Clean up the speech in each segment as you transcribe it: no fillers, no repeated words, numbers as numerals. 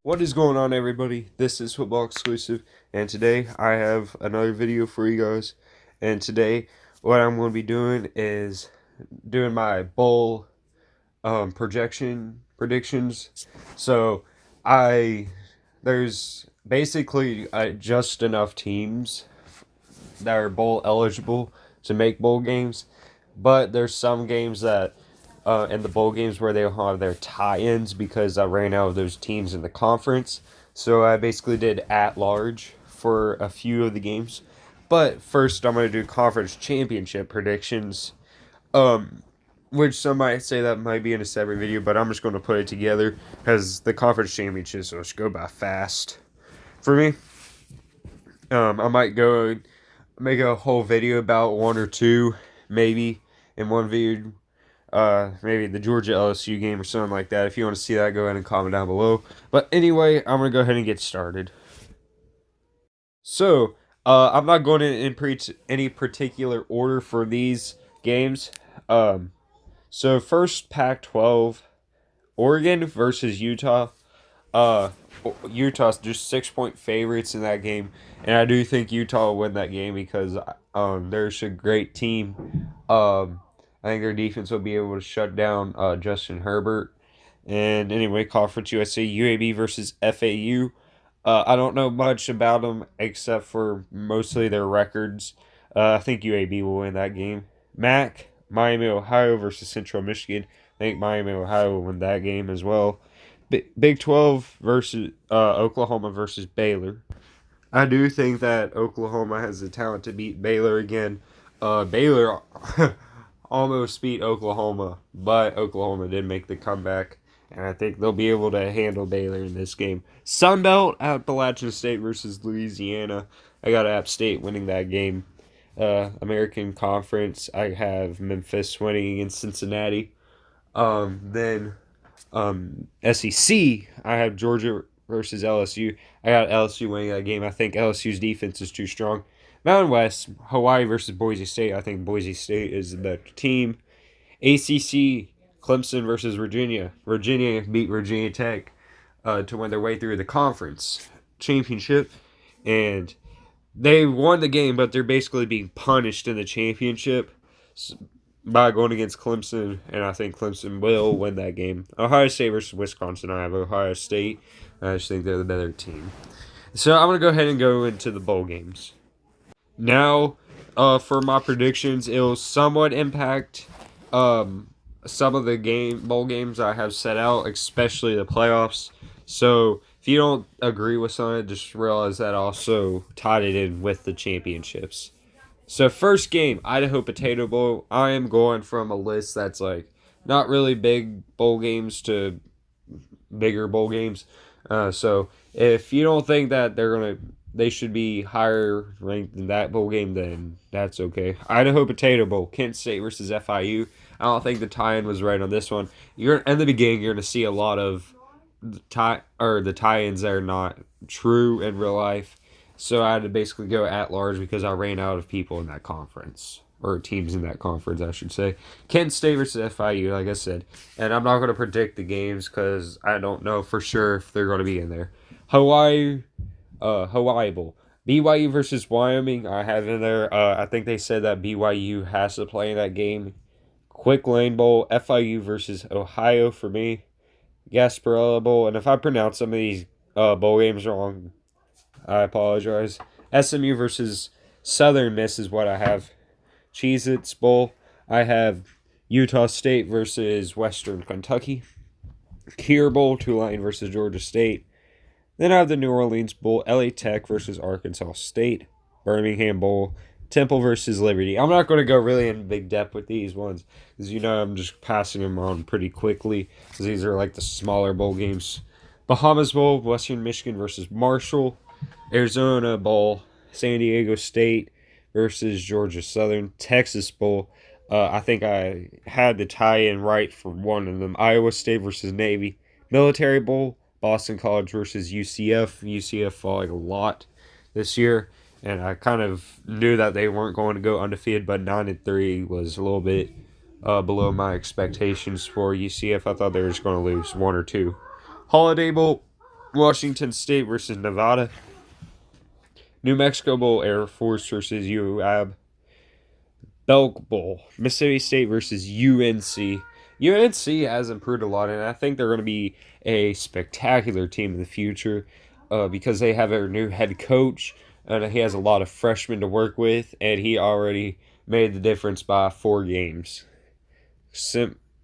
What is going on, everybody? This is Football Exclusive, and today I have another video for you guys. And today, what I'm going to be doing is doing my bowl predictions. So, I there's basically just enough teams that are bowl eligible to make bowl games, but there's some games that in the bowl games where they'll have their tie-ins because I ran out of those teams in the conference. So I basically did at large for a few of the games. But first, I'm going to do conference championship predictions. Which some might say that might be in a separate video, but I'm just going to put it together because the conference championships will just go by fast for me. I might go make a whole video about one or two, maybe in one video. Maybe the Georgia LSU game or something like that. If you want to see that, go ahead and comment down below. But anyway, I'm gonna go ahead and get started. So, I'm not going in any particular order for these games. So first Pac-12, Oregon versus Utah. Uh, Utah's just 6-point favorites in that game, and I do think Utah will win that game because they're just a great team. I think their defense will be able to shut down Justin Herbert. And anyway, Conference USA, UAB versus FAU. I don't know much about them except for mostly their records. I think UAB will win that game. MAC, Miami, Ohio versus Central Michigan. I think Miami, Ohio will win that game as well. Big 12 versus Oklahoma versus Baylor. I do think that Oklahoma has the talent to beat Baylor again. Baylor almost beat Oklahoma, but Oklahoma did make the comeback, and I think they'll be able to handle Baylor in this game. Sunbelt, Appalachian State versus Louisiana. I got App State winning that game. American Conference, I have Memphis winning against Cincinnati. Then SEC, I have Georgia versus LSU. I got LSU winning that game. I think LSU's defense is too strong. Mountain West, Hawaii versus Boise State. I think Boise State is the better team. ACC, Clemson versus Virginia. Virginia beat Virginia Tech to win their way through the conference championship. And they won the game, but they're basically being punished in the championship by going against Clemson, and I think Clemson will win that game. Ohio State versus Wisconsin. I have Ohio State. I just think they're the better team. So I'm going to go ahead and go into the bowl games. Now, for my predictions, it will somewhat impact some of the bowl games I have set out, especially the playoffs. So if you don't agree with something, just realize that I also tied it in with the championships. So first game, Idaho Potato Bowl. I am going from a list that's like not really big bowl games to bigger bowl games. So if you don't think that they should be higher ranked than that bowl game, then that's okay. Idaho Potato Bowl, Kent State versus FIU. I don't think the tie-in was right on this one. You're in the beginning, you're going to see a lot of the tie-ins that are not true in real life. So I had to basically go at large because I ran out of people in that conference. Or teams in that conference, I should say. Kent State versus FIU, like I said. And I'm not going to predict the games because I don't know for sure if they're going to be in there. Hawaii Bowl. BYU versus Wyoming, I have in there. I think they said that BYU has to play in that game. Quick Lane Bowl. FIU versus Ohio for me. Gasparilla Bowl. And if I pronounce some of these bowl games wrong, I apologize. SMU versus Southern Miss is what I have. Cheez-Its Bowl. I have Utah State versus Western Kentucky. Kier Bowl, Tulane versus Georgia State. Then I have the New Orleans Bowl, LA Tech versus Arkansas State. Birmingham Bowl, Temple versus Liberty. I'm not going to go really in big depth with these ones because I'm just passing them on pretty quickly because these are like the smaller bowl games. Bahamas Bowl, Western Michigan versus Marshall. Arizona Bowl, San Diego State versus Georgia Southern. Texas Bowl, I think I had the tie-in right for one of them. Iowa State versus Navy. Military Bowl, Boston College versus UCF. UCF falling a lot this year, and I kind of knew that they weren't going to go undefeated, but 9-3 was a little bit below my expectations for UCF. I thought they were just going to lose one or two. Holiday Bowl, Washington State versus Nevada. New Mexico Bowl, Air Force versus UAB. Belk Bowl, Mississippi State versus UNC. UNC has improved a lot, and I think they're going to be a spectacular team in the future because they have a new head coach, and he has a lot of freshmen to work with, and he already made the difference by 4 games.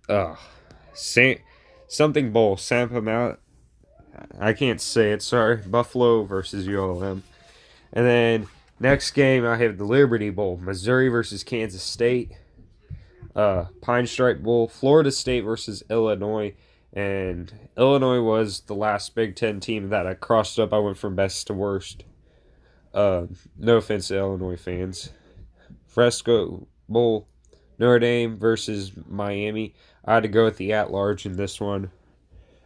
Uh, something Bowl, Sampamount. I can't say it, sorry. Buffalo versus ULM. And then next game, I have the Liberty Bowl, Missouri versus Kansas State. Pine Stripe Bowl, Florida State versus Illinois. And Illinois was the last Big Ten team that I crossed up. I went from best to worst. No offense to Illinois fans. Fresco Bowl, Notre Dame versus Miami. I had to go with the at-large in this one.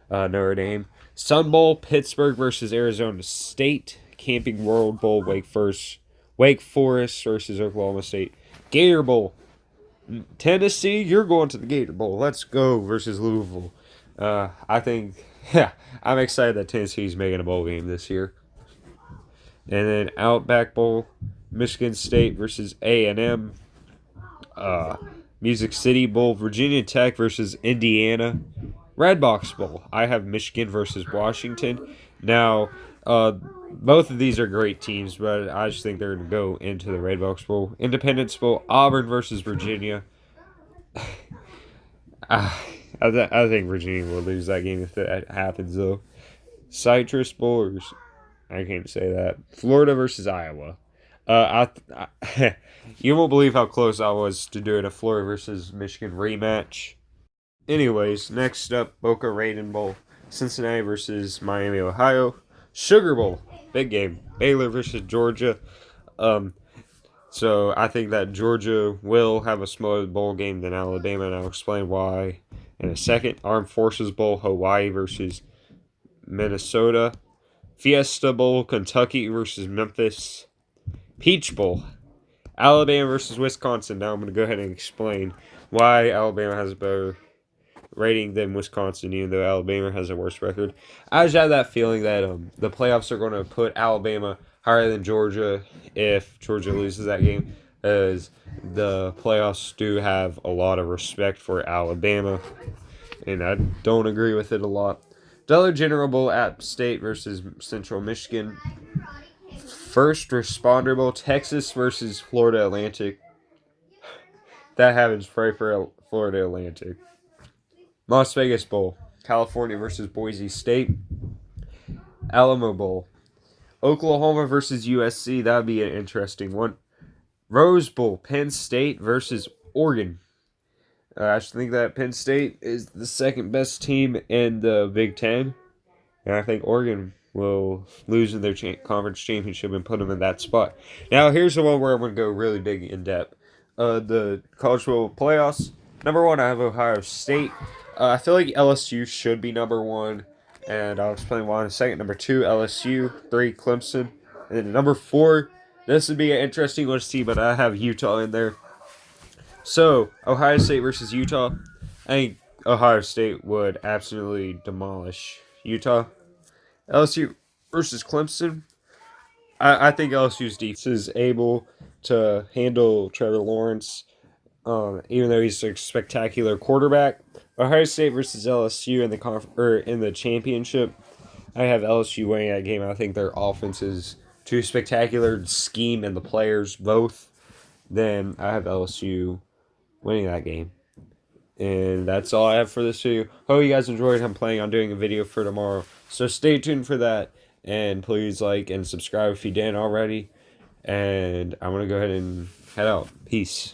Notre Dame. Sun Bowl, Pittsburgh versus Arizona State. Camping World Bowl, Wake Forest versus Oklahoma State. Gator Bowl, Tennessee, you're going to the Gator Bowl. Let's go versus Louisville. I think, I'm excited that Tennessee's making a bowl game this year. And then Outback Bowl, Michigan State versus A&M. Music City Bowl, Virginia Tech versus Indiana. Redbox Bowl, I have Michigan versus Washington. Now, both of these are great teams, but I just think they're going to go into the Redbox Bowl. Independence Bowl, Auburn versus Virginia. I think Virginia will lose that game if that happens, though. Citrus Bowl, I can't say that. Florida versus Iowa. You won't believe how close I was to doing a Florida versus Michigan rematch. Anyways, next up, Boca Raton Bowl, Cincinnati versus Miami, Ohio. Sugar Bowl, big game, Baylor versus Georgia. So I think that Georgia will have a smaller bowl game than Alabama, and I'll explain why in a second. Armed Forces Bowl, Hawaii versus Minnesota. Fiesta Bowl, Kentucky versus Memphis. Peach Bowl, Alabama versus Wisconsin. Now I'm going to go ahead and explain why Alabama has a better rating than Wisconsin, even though Alabama has a worse record. I just have that feeling that the playoffs are going to put Alabama higher than Georgia if Georgia loses that game, as the playoffs do have a lot of respect for Alabama, and I don't agree with it a lot. Dollar General Bowl, App State versus Central Michigan. First Responder Bowl, Texas versus Florida Atlantic. That happens, pray for Florida Atlantic. Las Vegas Bowl, California versus Boise State. Alamo Bowl, Oklahoma versus USC. That would be an interesting one. Rose Bowl, Penn State versus Oregon. I think that Penn State is the second best team in the Big Ten. And I think Oregon will lose in their conference championship and put them in that spot. Now, here's the one where I'm going to go really big in depth. The College Bowl playoffs. Number 1, I have Ohio State. I feel like LSU should be number 1, and I'll explain why in a second. Number 2, LSU. 3, Clemson. And then number 4, this would be an interesting one to see, but I have Utah in there. So, Ohio State versus Utah. I think Ohio State would absolutely demolish Utah. LSU versus Clemson. I think LSU's defense is able to handle Trevor Lawrence, even though he's a spectacular quarterback. Ohio State versus LSU in the championship. I have LSU winning that game. I think their offense is too spectacular, scheme and the players both. Then I have LSU winning that game. And that's all I have for this video. Hope you guys enjoyed. I'm planning on doing a video for tomorrow, so stay tuned for that. And please like and subscribe if you didn't already. And I'm going to go ahead and head out. Peace.